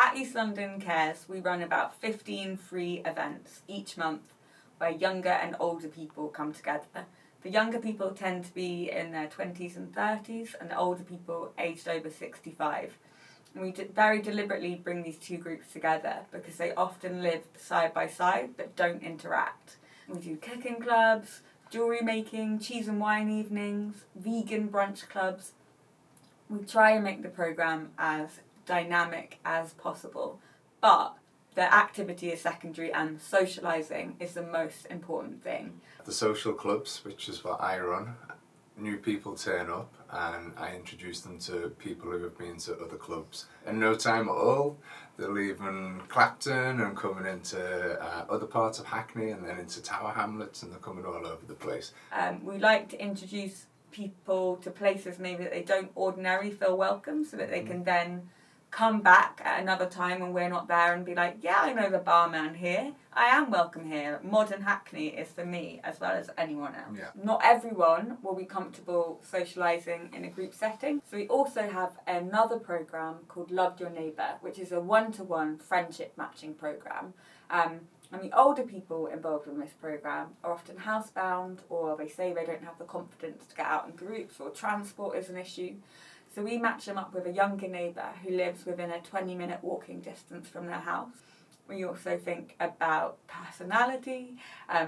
At East London Cares, we run about 15 free events each month where younger and older people come together. The younger people tend to be in their 20s and 30s, and the older people aged over 65. And we very deliberately bring these two groups together because they often live side by side but don't interact. We do cooking clubs, jewellery making, cheese and wine evenings, vegan brunch clubs. We try and make the programme as dynamic as possible, but the activity is secondary and socialising is the most important thing. The social clubs, which is what I run, new people turn up and I introduce them to people who have been to other clubs. In no time at all, they're leaving Clapton and coming into other parts of Hackney and then into Tower Hamlets, and they're coming all over the place. We like to introduce people to places maybe that they don't ordinarily feel welcome, so that they can then come back at another time when we're not there and be like, yeah, I know the barman here, I am welcome here. Modern Hackney is for me as well as anyone else. Yeah. Not everyone will be comfortable socialising in a group setting, so we also have another programme called Love Your Neighbour, which is a one-to-one friendship matching programme. And the older people involved in this programme are often housebound, or they say they don't have the confidence to get out in groups, or transport is an issue. So we match them up with a younger neighbour who lives within a 20-minute walking distance from their house. We also think about personality,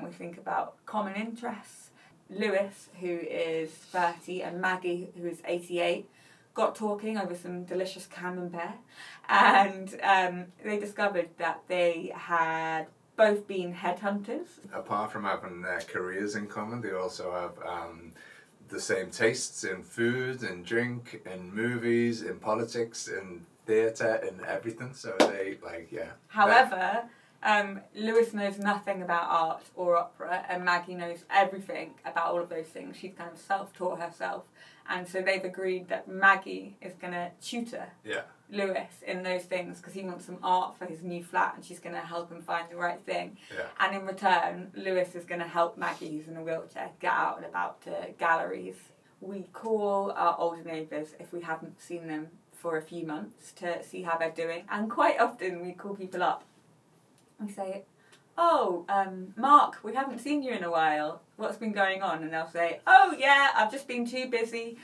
we think about common interests. Lewis, who is 30, and Maggie, who is 88, got talking over some delicious camembert, and they discovered that they had both been headhunters. Apart from having their careers in common, they also have the same tastes in food, in drink, in movies, in politics, in theatre, in everything. So they, However, Lewis knows nothing about art or opera, and Maggie knows everything about all of those things. She's kind of self-taught herself, and so they've agreed that Maggie is going to tutor Lewis in those things because he wants some art for his new flat, and she's going to help him find the right thing. Yeah. And in return, Lewis is going to help Maggie, who's in a wheelchair, get out and about to galleries. We call our older neighbours if we haven't seen them for a few months to see how they're doing, and quite often we call people up. We say, oh, Mark, we haven't seen you in a while. What's been going on? And they'll say, oh yeah, I've just been too busy.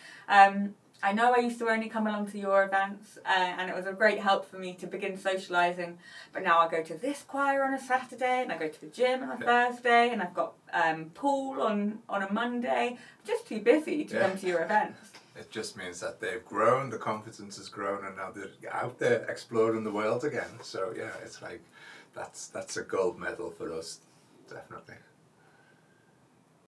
I know I used to only come along to your events, and it was a great help for me to begin socialising, but now I go to this choir on a Saturday, and I go to the gym on a Thursday, and I've got pool on a Monday. I'm just too busy to come to your events. It just means that they've grown, the confidence has grown, and now they're out there exploring the world again. So yeah, it's like, that's a gold medal for us, definitely.